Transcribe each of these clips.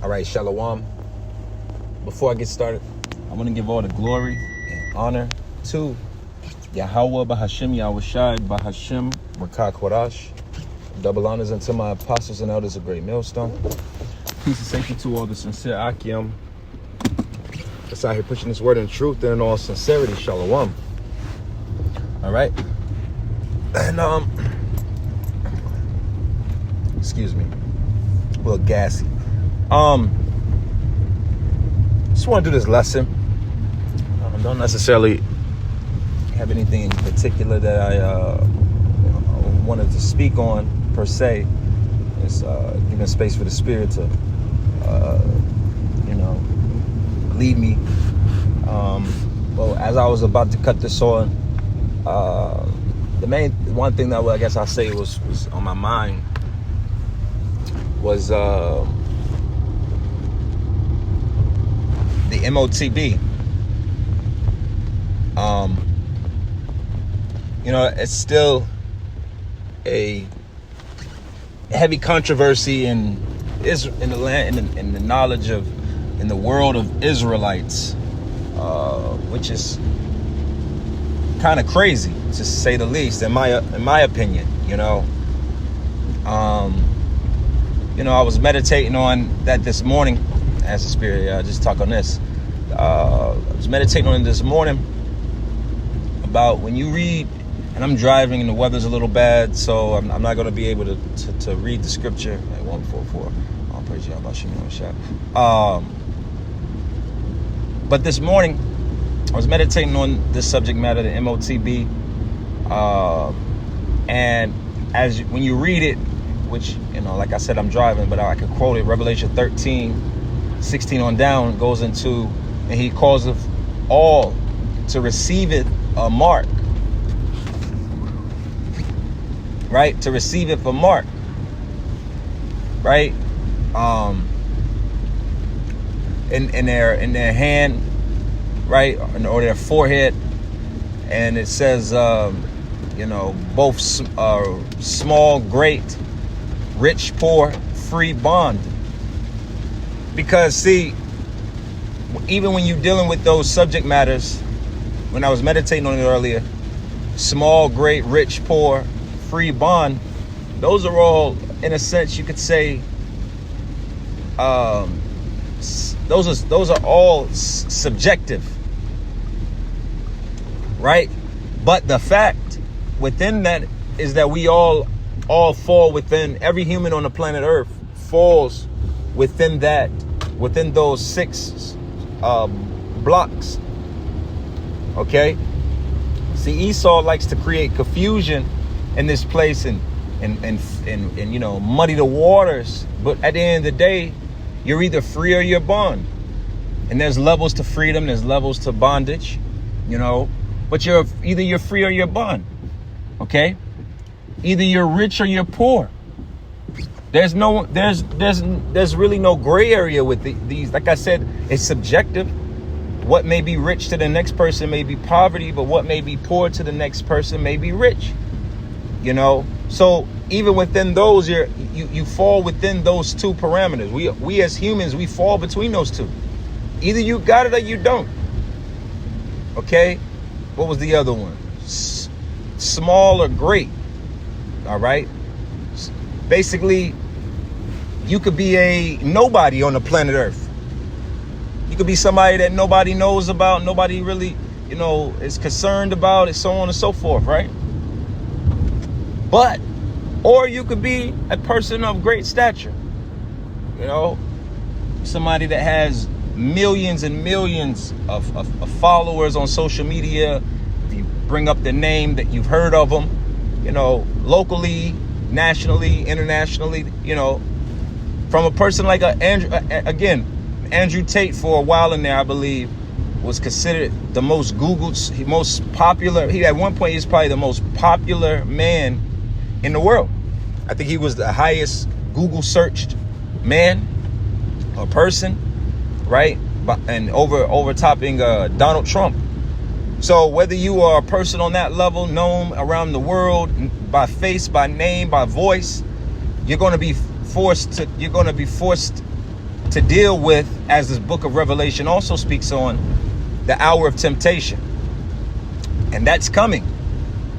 All right, Shalom. Before I get started, I want to give all the glory and honor to Yahweh Bahashim Yahushai Bahashim Rakah Kodash. Double honors unto my apostles and elders of Great Millstone. Peace and safety to all the sincere Akim that's out here pushing this word in truth and in all sincerity. Shalom. All right. And excuse me, a little gassy. Just want to do this lesson. Don't necessarily have anything in particular that I wanted to speak on per se. It's giving space for the Spirit to lead me. Well, as I was about to cut this on, the main one thing that I guess I'll say was on my mind was the MOTB. It's still a heavy controversy in the land, in the knowledge of, in the world of Israelites, which is kind of crazy to say the least, in my opinion. I was meditating on that this morning. As the Spirit, just talk on this. I was meditating on it this morning about when you read, and I'm driving and the weather's a little bad, so I'm not going to be able to read the scripture at 144. I'll praise you, but this morning I was meditating on this subject matter, the MOTB, and when you read it, which like I said, I'm driving, but I could quote it. Revelation 13:16 on down goes into, and he calls of all to receive it a mark, right? To receive it for mark, right? In their hand, right, or their forehead, and it says, both small, great, rich, poor, free, bond. Because see, even when you're dealing with those subject matters, when I was meditating on it earlier, small, great, rich, poor, free, bond, those are all, in a sense, you could say, those are all subjective, right? But the fact within that is that we all fall within, every human on the planet Earth falls within those 6 blocks. Okay. See, Esau likes to create confusion in this place and muddy the waters. But at the end of the day, you're either free or you're bond. And there's levels to freedom, there's levels to bondage, but you're free or you're bond. Okay? Either you're rich or you're poor. There's really no gray area with these. Like I said, it's subjective. What may be rich to the next person may be poverty, but what may be poor to the next person may be rich. So even within those, you fall within those 2 parameters. We as humans, we fall between those 2. Either you got it or you don't. Okay? What was the other one? Small or great. All right? Basically, you could be a nobody on the planet Earth. You could be somebody that nobody knows about, nobody really, is concerned about, and so on and so forth, right? Or you could be a person of great stature. Somebody that has millions and millions of followers on social media. If you bring up the name, that you've heard of them, locally, nationally, internationally, from a person like Andrew Tate, for a while in there, I believe, was considered the most Googled, most popular. At one point, he's probably the most popular man in the world. I think he was the highest Google searched man or person, right? And overtopping Donald Trump. So whether you are a person on that level, known around the world by face, by name, by voice, you're going to be forced to deal with, as this book of Revelation also speaks on, the hour of temptation. And that's coming.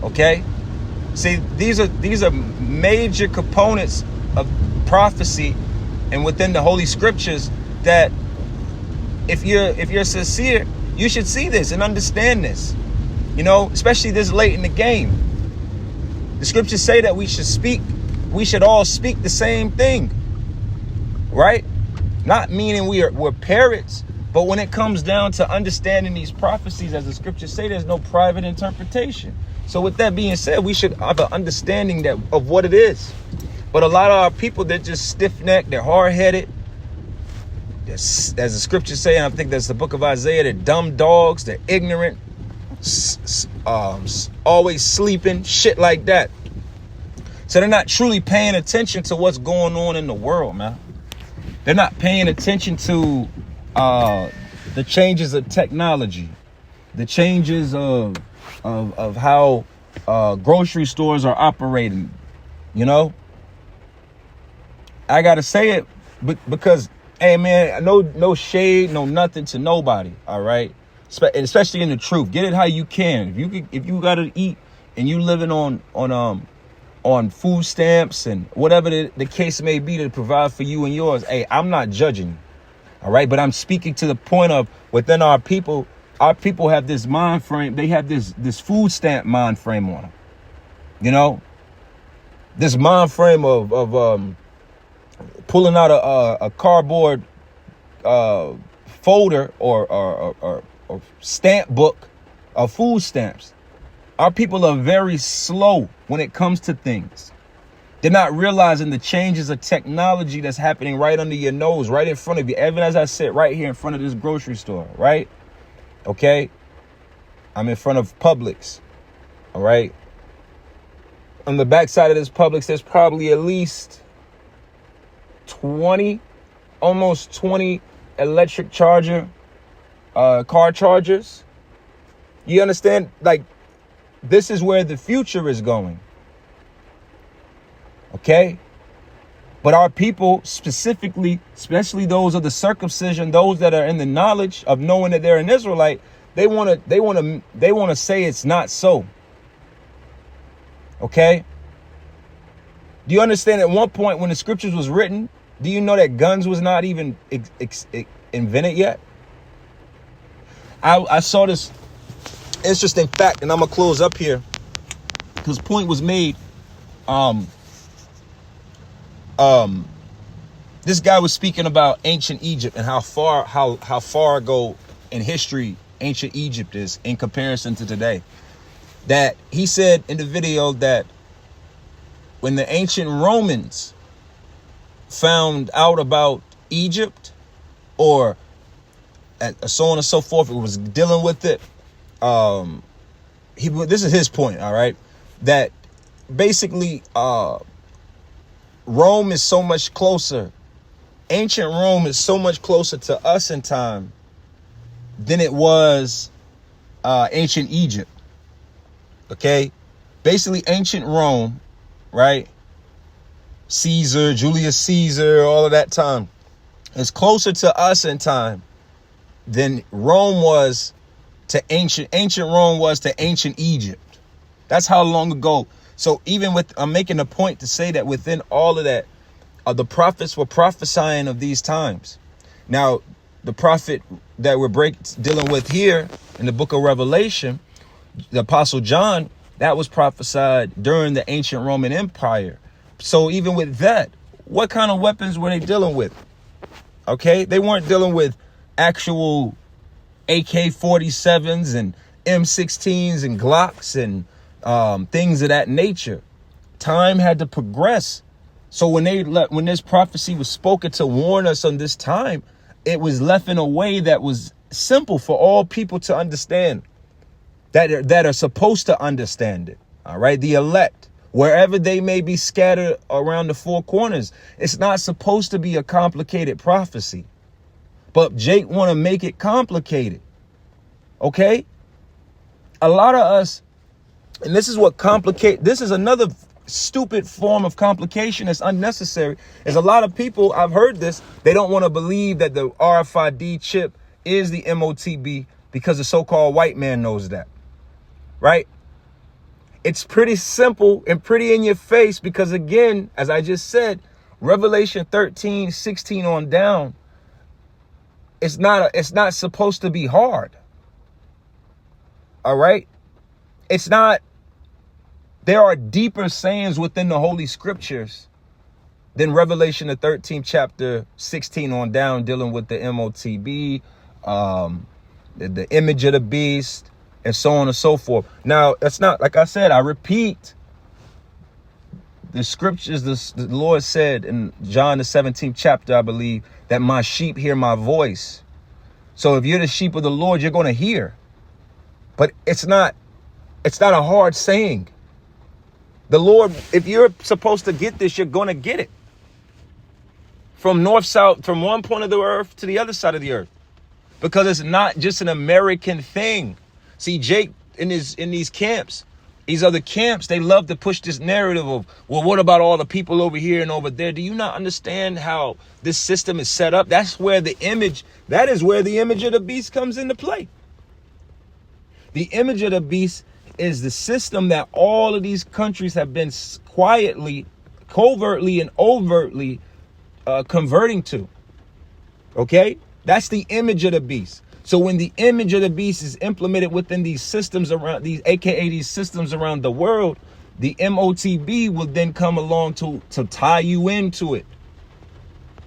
Okay? See, these are major components of prophecy and within the Holy Scriptures that if you're sincere, you should see this and understand this. You know, especially this late in the game. The Scriptures say that we should all speak the same thing. Right? Not meaning we're parrots, but when it comes down to understanding these prophecies, as the Scriptures say, there's no private interpretation. So with that being said, we should have an understanding of what it is. But a lot of our people, they're just stiff-necked, they're hard-headed. As the Scriptures say, and I think that's the book of Isaiah, they're dumb dogs, they're ignorant, always sleeping, shit like that. So they're not truly paying attention to what's going on in the world, man. They're not paying attention to the changes of technology, the changes of how grocery stores are operating. You know, I gotta say it, because, hey man, no shade, no nothing to nobody. All right, especially in the truth. Get it how you can. If you gotta eat and you living on food stamps and whatever the case may be to provide for you and yours, hey, I'm not judging you. All right, but I'm speaking to the point of within our people have this mind frame. They have this food stamp mind frame on them. You know, this mind frame of pulling out a cardboard folder or stamp book of food stamps. Our people are very slow when it comes to things. They're not realizing the changes of technology that's happening right under your nose, right in front of you. Even as I sit right here in front of this grocery store, right? Okay? I'm in front of Publix, all right? On the backside of this Publix, there's probably at least almost 20 electric car chargers. You understand? Like, this is where the future is going. Okay? But our people specifically, especially those of the circumcision, those that are in the knowledge of knowing that they're an Israelite, they want to say it's not so. Okay? Do you understand at one point when the Scriptures was written, do you know that guns was not even invented yet? I saw this interesting fact, and I'm gonna close up here because point was made. This guy was speaking about ancient Egypt and how far ago in history ancient Egypt is in comparison to today. That he said in the video that when the ancient Romans found out about Egypt, or so on and so forth, it was dealing with it. This is his point, all right, that basically Rome is so much closer. Ancient Rome is so much closer to us in time than it was ancient Egypt. Okay, basically ancient Rome, right? Caesar, Julius Caesar, all of that time is closer to us in time than Rome was to ancient Rome was to ancient Egypt. That's how long ago. So even I'm making a point to say that within all of that, the prophets were prophesying of these times. Now, the prophet that we're dealing with here in the book of Revelation, the Apostle John, that was prophesied during the ancient Roman Empire. So even with that, what kind of weapons were they dealing with? Okay, they weren't dealing with actual AK-47s and M16s and Glocks and things of that nature. Time had to progress. So when this prophecy was spoken to warn us on this time, it was left in a way that was simple for all people to understand, that are supposed to understand it. All right, the elect, wherever they may be scattered around the four corners, it's not supposed to be a complicated prophecy. But Jake want to make it complicated. Okay? A lot of us, and this is what this is another stupid form of complication that's unnecessary. There's a lot of people, I've heard this, they don't want to believe that the RFID chip is the MOTB because the so-called white man knows that, right? It's pretty simple and pretty in your face because, again, as I just said, Revelation 13:16 on down, it's not supposed to be hard. All right? It's not. There are deeper sayings within the Holy Scriptures than Revelation the 13th chapter 16 on down, dealing with the MOTB, the image of the beast, and so on and so forth. Now, that's not, like I said, I repeat, the scriptures, the Lord said in John the 17th chapter, I believe, that my sheep hear my voice. So if you're the sheep of the Lord, you're going to hear. But it's not a hard saying. The Lord, if you're supposed to get this, you're going to get it. From north, south, from one point of the earth to the other side of the earth. Because it's not just an American thing. See, Jake, in these camps, these other camps, they love to push this narrative of, well, what about all the people over here and over there? Do you not understand how this system is set up? That is where the image of the beast comes into play. The image of the beast is the system that all of these countries have been quietly, covertly, and overtly converting to. Okay? That's the image of the beast. So when the image of the beast is implemented within these systems around these systems around the world, the MOTB will then come along to tie you into it.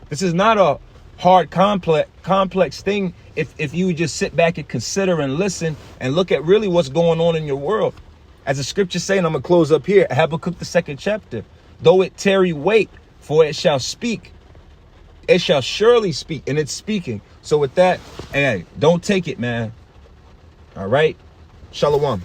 This is not a hard, complex thing if you just sit back and consider and listen and look at really what's going on in your world. As the scripture saying, I'm going to close up here, Habakkuk the 2nd chapter. Though it tarry, wait, for it shall speak. It shall surely speak, and it's speaking. So with that, hey, don't take it, man. All right. Shalom.